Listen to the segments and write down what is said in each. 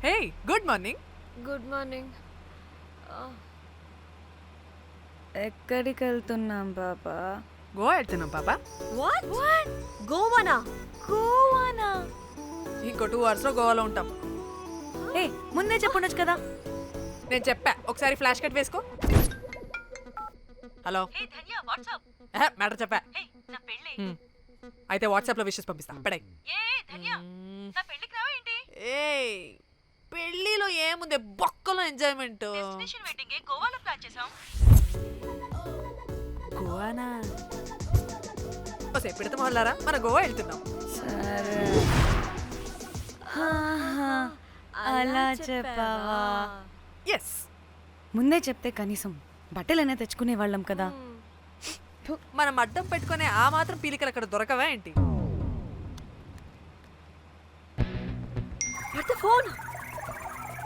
Hey good morning. Good morning. ఎక్కడికి వెళ్తున్నాం పాపా? గోవా వెళ్తున్నాం పాపా. వాట్ గోవానా? ఇంకో 2 hours లో గోవాలో ఉంటాం. ఏ ముందే చెప్పుండొచ్చు కదా. నేను చెప్పా, ఒకసారి ఫ్లాష్ కట్ వేసుకో. హలో మ్యాటర్ చెప్పా. అయితే వాట్సాప్ లో విషెస్ పంపిస్తా. పడాయి. ఏ పెళ్లిలో ఏముంది, బొక్కలో ఎంజాయ్మెంట్. గోవానా? ఓసే పెడతాం వాళ్ళారా, మన గోవా వెళ్తున్నాం. సరే అలా చెప్పావా? ఎస్, ముందే చెప్తే కనీసం బట్టలైనా తెచ్చుకునే వాళ్ళం కదా. మనం అడ్డం పెట్టుకునే ఆ మాత్రం పీలికలు అక్కడ దొరకవా ఏంటి? What the phone?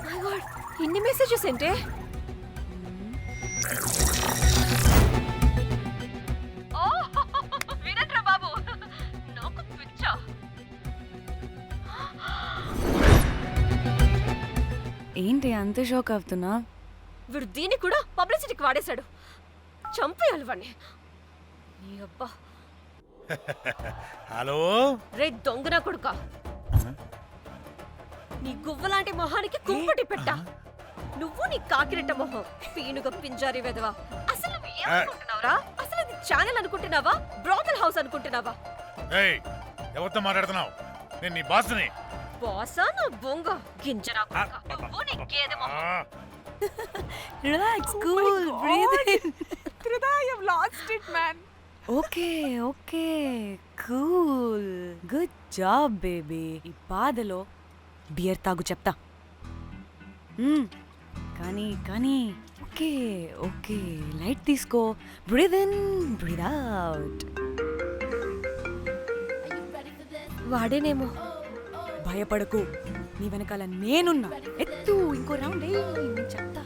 My God, ఇన్ని మెసేజెస్ ఏంటి? వినట్రా బాబు, నాకు పిచ్చా. ఏంటి అంత షోక్ అవుతున్నా? వీడు దీన్ని కూడా పబ్లిసిటీకి వాడేశాడు. చంపేయాలి వాడిని. నీ అబ్బా. హలో రే దొంగన కొడుకా, నీ గువ్వలాంటి మొహానికి కుంపటి పెట్ట. నువ్వు నీ కాకిరెట్ట మొహం, పీనుగ పింజారి వెదవా. అసలు నువ్వు ఏమనుకుంటున్నావురా? అసలు ఇది ఛానల్ అనుకుంటున్నావా, బ్రోకల్ హౌస్ అనుకుంటున్నావా? ఏయ్ ఎవరితో మాట్లాడుతున్నావు? నేను నీ బాస్ని. బాసా నా బొంగ గింజరా కొడుకా. నువ్వు నీ గేదె మొహం. Relax, cool, breathe in. Tridha, I have lost it man. Okay okay, cool, good job baby. ఈ బాధలో బియర్ తాగు చెప్తా. కానీ కానీ ఓకే ఓకే, లైట్ తీసుకో. Breathe in, breathe out. వాడేనేమో. భయపడకు, నీ వెనకాల నేనున్నా. ఎత్తు, ఇంకో రౌండ్ నేను చెప్తా.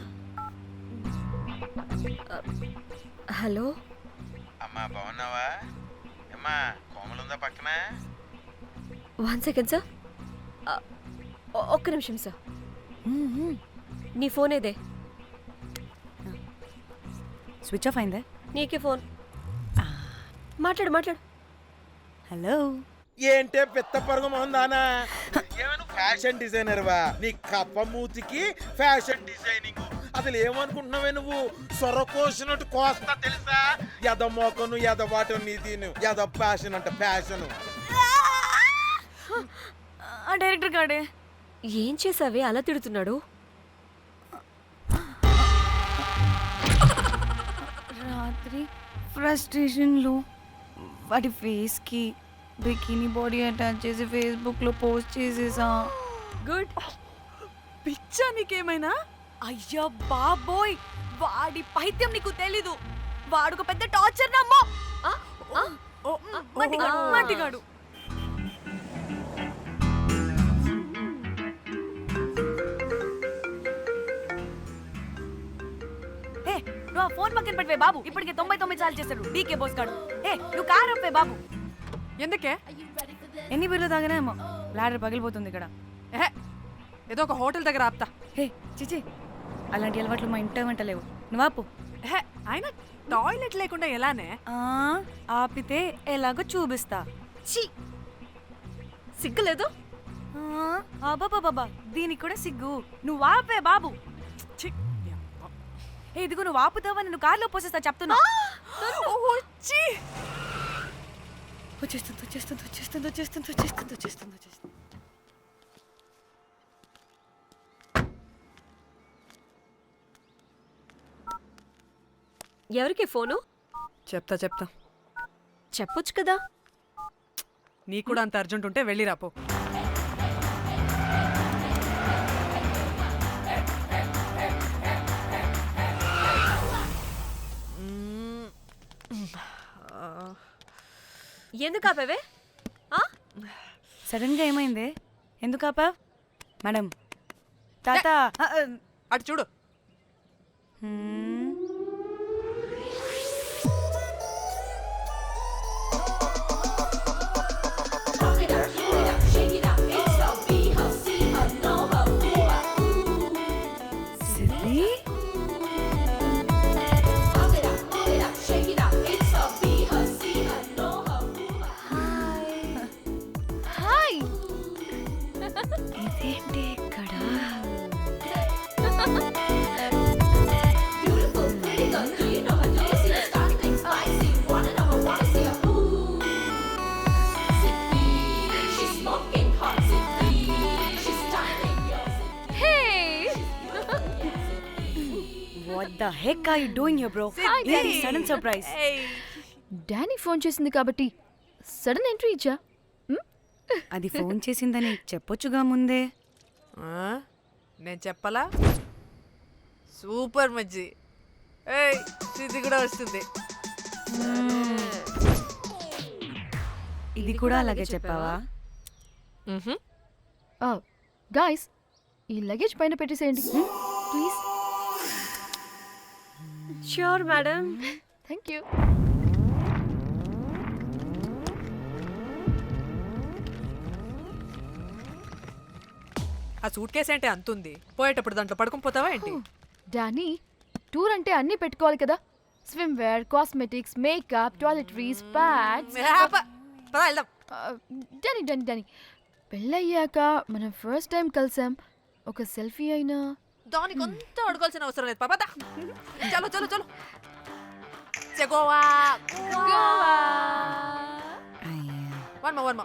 హలో అమ్మా, బాగున్నావా? అమ్మా, కోమలుందా పక్కన? 1 సెకండ్ సార్. ఒక్క నిమిషం సార్. నీ ఫోన్ ఏదే? స్విచ్ ఆఫ్ అయిందే. నీకే ఫోన్. మాట్లాడు మాట్లాడు. హలో, ఏంటే పెద్ద పరుగు మొహం దానా? ఏమైనా ఫ్యాషన్ డిజైనర్ వా? నీ కప్ప మూతికి ఫ్యాషన్ డిజైనింగ్. అసలు ఏమనుకుంటున్నావే నువ్వు? సొరకోసినట్టు కోస్తా తెలుసా? ఎద మోకను, ఎద వాటను, నీ దీని ఎద ఫ్యాషన్ అంట ఫ్యాషన్. ఆ డైరెక్టర్ గాడే. ఏం చేసావే అలా తిడుతున్నాడు? రాత్రి ఫ్రస్ట్రేషన్లో వాడి ఫేస్కి బికినీ బాడీ అటాచ్ చేసి ఫేస్బుక్లో పోస్ట్ చేసేసా. గుడ్. పిచ్చా నీకేమైనా? అయ్యా బాబోయ్, వాడి పైత్యం నీకు తెలీదు. వాడు పెద్ద టార్చర్ నమ్మో. మట్టిగాడు. నువ్వు ఆ ఫోన్ పక్కన పెట్టవే బాబు. ఇప్పటికే 99 సార్లు చేస్తాడు డీకే బోస్ గాడు. నువ్వు కారు అప్పే బాబు. ఎందుకే? ఎన్ని బిర్లు తాగినాయేమో, లాడర్ పగిలిపోతుంది ఇక్కడ. ఏదో ఒక హోటల్ దగ్గర ఆపుతా. చిచి, అలాంటి అలవాట్లు మా ఇంట వెంట లేవు. నువ్వు ఆపు. ఆయన టాయిలెట్ లేకుండా ఎలానే? ఆపితే ఎలాగో చూపిస్తా. ఛీ, సిగ్గులేదు? బాబా, దీనికి కూడా సిగ్గు. నువ్వు ఆపే బాబు. ఇదిగో నువ్వు ఆపుతావా, నేను కార్లో పోసేస్తా చెప్తున్నా. వచ్చేస్తుంది. ఎవరికి ఫోను? చెప్తా చెప్పొచ్చు కదా. నీకు కూడా అంత అర్జెంట్ ఉంటే వెళ్ళి రాపో. ఎందుకు ఆపేవే? సడన్ గా ఏమైంది? ఎందుకు ఆపావ్? మేడం, తాత అటు చూడు. Shake it out, it's a be her, see her, know her, who her. The heck are you doing here bro? ఇది సడన్ సర్ప్రైజ్. డానీ ఫోన్ చేసింది కాబట్టి సడన్ ఎంట్రీ ఇచ్చా. అది ఫోన్ చేసిందని చెప్పొచ్చుగా ముందే. నేను చెప్పలా? సూపర్ మజ్జి. ఏయ్ ఇది కూడా వస్తుంది. ఇది కూడా అలాగే చెప్పావా? గాయ్స్ ఈ లగేజ్ పైన పెట్టేసేయండి please. Sure madam. Thank you. ఆ సూట్ కేసు అంటే అంతుంది, పోయేటప్పుడు దాంట్లో పడుకుని పోతావా ఏంటి? డానీ టూర్ అంటే అన్నీ పెట్టుకోవాలి కదా. Swimwear, cosmetics, makeup, toiletries, pads. పద వెళ్దాం. డానీ డానీ డానీ పెళ్ళయ్యాక మనం ఫస్ట్ టైం కలిసాం. ఒక సెల్ఫీ అయినా. దానికి అంత అడగాల్సిన అవసరం లేదు పాపా. చలో చలో చలో. గోవా వర్మ.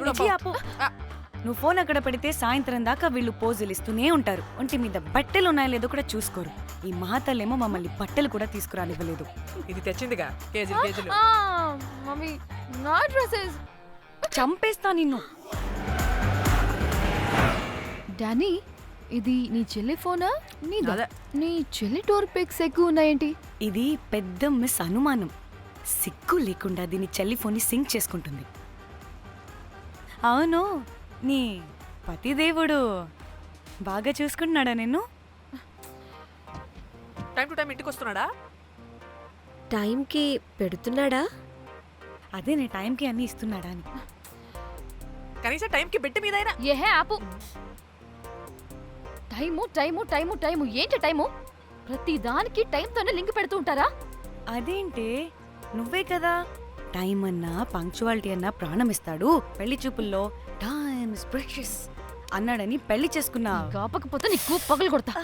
ఇచ్చి ఆపు. నువ్వు ఫోన్ అక్కడ పెడితే సాయంత్రం దాకా వీళ్ళు పోజులు ఇస్తూనే ఉంటారు. ఒంటి మీద బట్టలు ఉన్నాయో లేదో కూడా చూసుకోరు. ఈ మహాతల్లేమో మమ్మల్ని బట్టలు కూడా తీసుకురానివ్వలేదు. ఇది తెచ్చిందిగా కేజీలు. మమ్మీ నా డ్రెస్సెస్. చంపేస్తా నిన్ను. డానీ ఇది నీ చెల్లి ఫోనా నీదా? అదే. నీ చెల్లి టూర్ పిక్స్ ఎక్కువ ఉన్నాయేంటి? ఇది పెద్ద మిస్ అనుమానం. సిగ్గు లేకుండా దీని చెల్లి ఫోన్ని సింక్ చేసుకుంటుంది. అవును, నీ పతిదేవుడు బాగా చూసుకుంటున్నాడా నిన్ను? టైం టు టైం ఇంటికి వస్తున్నాడా? టైంకి పెడుతున్నాడా? అదే నీ టైంకి అన్నీ ఇస్తున్నాడా అని. కనీసం టైంకి బిడ్డ మీదైనా. ఏహే ఆపు. టైము టైము టైము టైము ఏంటి టైము? ప్రతి దానికి టైంతోనే లింక్ పెడుతూ ఉంటారా? అదేంటే నువ్వే కదా టైం అన్నా పంక్చువాలిటీ అన్నా ప్రాణం ఇస్తాడు, పెళ్లి చూపుల్లో టైమ్ ఇస్ ప్రెషియస్ అన్నాడని పెళ్లి చేసుకున్నా. కాపకపోతే నీకు పగలు కొడతా.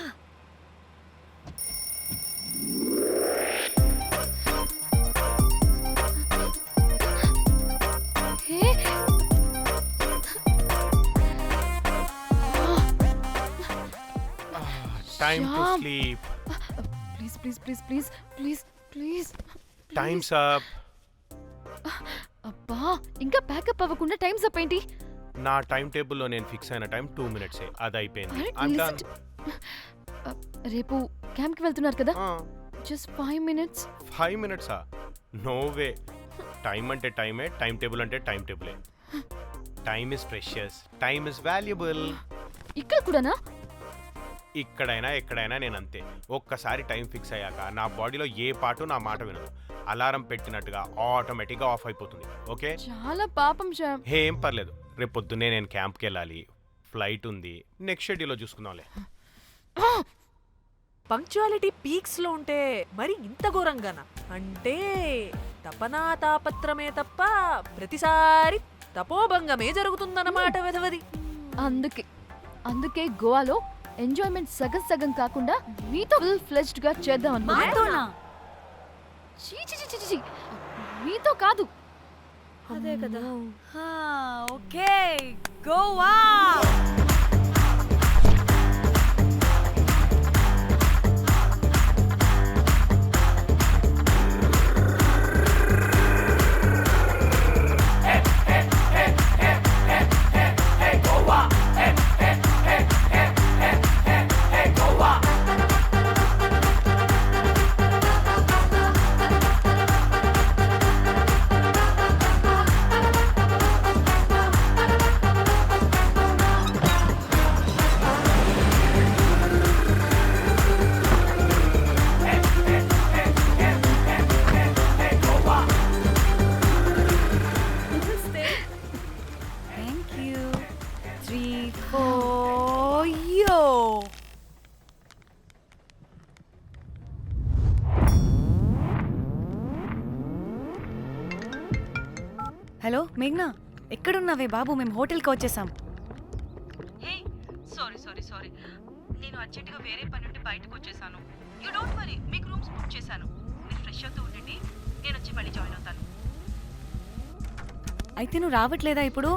Time to Shyam. sleep. Please please please please please please. Time's up. అబ్బా ఇంకా ప్యాకప్ అవ్వకుండా టైమ్స్ అప్ ఏంటి? నా టైం టేబుల్లో నేను ఫిక్స్ అయిన టైం 2 minutes. అది అయిపోయింది. అరే, I'm listen done. రేపు క్యాంప్కి వెళ్తున్నారు కదా, just 5 minutes. 5 minutes? No way. Time అంటే టైమే, టైం టేబుల్ అంటే టైం టేబులే. Time is precious, time is valuable. ఇక్కడ కూడానా? ఇక్కడైనా ఎక్కడైనా నేను అంతే. ఒక్కసారి టైం ఫిక్స్ అయ్యాక నా బాడీలో ఏ పాటు నా మాట వినదు. అలారం పెట్టినట్టుగా ఆటోమేటిక్గా ఆఫ్ అయిపోతుంది. ఓకే, చాలా పాపం శ్యామ్. ఏం పర్లేదు. రేపు పొద్దున్నే నేను క్యాంప్కి వెళ్ళాలి, ఫ్లైట్ ఉంది. నెక్స్ట్ షెడ్యూల్లో చూసుకుందాంలే. పంక్చువాలిటీ పీక్స్ లో ఉంటే మరి ఇంత ఘోరంగానా? అంటే తపనా తాపత్రమే తప్ప ప్రతిసారి తపోభంగమే జరుగుతుందన్నమాట వెధవది. అందుకే గోవాలో ఎంజాయ్మెంట్ సగం సగం కాకుండా మీతో ఫుల్ ఫ్లెజ్డ్ గా చేద్దాం అనుకున్నా. మాతోనా? చీ చీ చీ చీ చీ. మీతో కాదు. అదే కదా. Okay, Goa. Thank you. 3, 4, yo. Hello మేఘ్నా, ఎక్కడున్నావే బాబు? మేము హోటల్కి వచ్చేసాం. సారీ నేను అర్జెంటుగా వేరే పని నుండి బయటకు వచ్చేసాను. యూ డోంట్ వరీ, మీకు రూమ్స్ బుక్ చేశాను. మీరు ఫ్రెష్ అవుతూ ఉండండి, నేను వచ్చి మళ్ళీ జాయిన్ అవుతాను. అయితే నువ్వు రావట్లేదా ఇప్పుడు?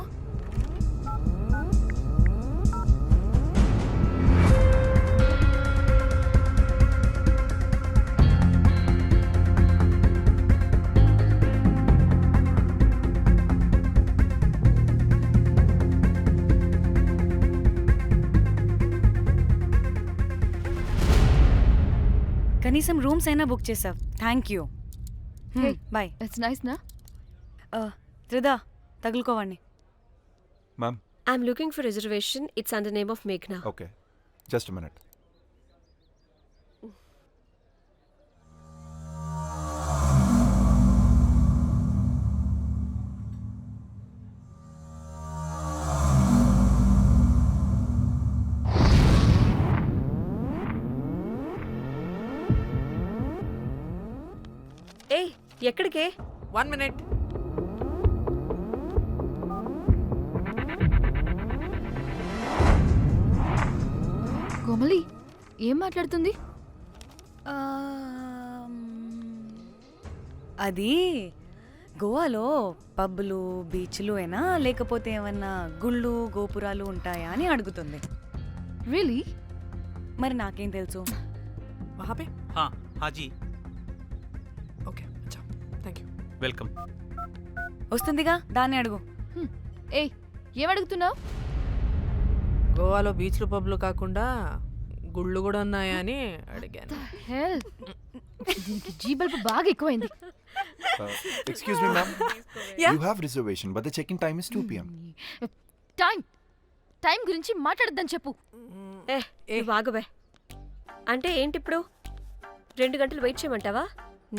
కనీసం రూమ్స్ అయినా బుక్ చేసావు, thank you. Hey. Bye. It's nice నా త్రిదా తగులుకోవండి. Ma'am I'm looking for reservation. It's under name of మేఘ్నా. Okay, just minute. ఏ ఎక్కడికే? 1 minute. కోమలి ఏం మాట్లాడుతుంది? అది గోవాలో పబ్బులు బీచ్లు అయినా లేకపోతే ఏమన్నా గుళ్ళు గోపురాలు ఉంటాయా అని అడుగుతుంది. రియలీ? మరి నాకేం తెలుసు? वहाँ पे? हाँ हाँ जी, ओके, अच्छा, थैंक यू. वेलकम. వస్తుందిగా, దాన్ని అడుగు. ఏయ్ ఏం అడుగుతున్నావు? గోవాలో బీచ్లు పబ్లు కాకుండా గుళ్ళు కూడా ఉన్నాయా అని అడిగాను. హెల్ దీనికి జీ బల్బ్ బాగా ఎక్కువైంది. Excuse me ma'am, Yeah. You have reservation but the check in time is 2 PM. Time గురించి మాట్లాడద్దని చెప్పు. ఏ బాగుబే. అంటే ఏంటి ఇప్పుడు 2 గంటలు వెయిట్ చేయమంటావా?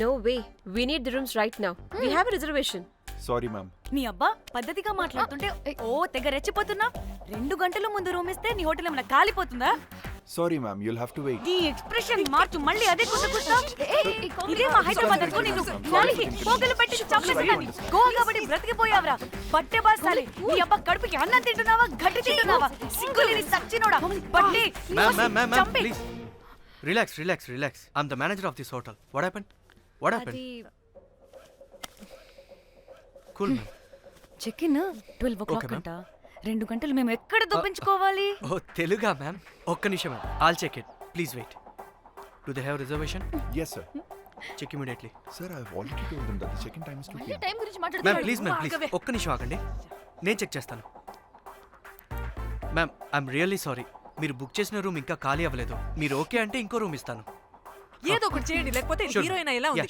No way, we need the rooms right now. We have reservation. Sorry ma'am. నీ అబ్బా పద్ధతిగా మాట్లాడుతుంటే ఓ తెగ రెచ్చిపోతున్నా. 2 గంటల ముందు రూమ్ ఇస్తే నీ హోటల్ ఏమైనా కాలిపోతుందా? Sorry ma'am, you'll have to wait. నీ ఎక్స్ప్రెషన్ మార్చు, మళ్ళీ అదే కుట్టుకుంటా. ఇదే మా హైదరాబాద్ అనుకో, నిన్ను నాలికి పోగలు పెట్టి చంపేస్తాను. గోవా కాబట్టి బ్రతికిపోయావరా బట్టే బాసాలి. నీ అబ్బా కడుపుకి అన్నం తింటున్నావా, గడ్డి తింటున్నావా? సిగ్గులేని సచ్చినోడా బట్టే. Ma'am, please. Relax. I'm the manager of this hotel. What happened? అది Cool, ma'am. Check in 12 o'clock Okay, ma'am. అంట. 2 గంటలు మేము ఎక్కడ దొప్పించుకోవాలి? Oh, Teluga, ma'am. ఒక్క నిమిషం, ma'am. I'll check it. Please wait. Do they have reservation? Yes sir. Check immediately. Sir, I have already told them that the check in time is 2 PM. Time గురించి Ma'am, మాట్లాడుతున్నాడు. please. ఒక్క నిమిషం ఆగండి. నేను check చేస్తాను. Ma'am, I'm really sorry. మీరు book చేసిన room ఇంకా ఖాళీ అవ్వలేదు. మీరు ఓకే అంటే ఇంకో రూమ్ ఇస్తాను. ఏదో ఒకటి చేయండి, లేకపోతే Sure. హీరోయిన్ ఎలా ఉంది?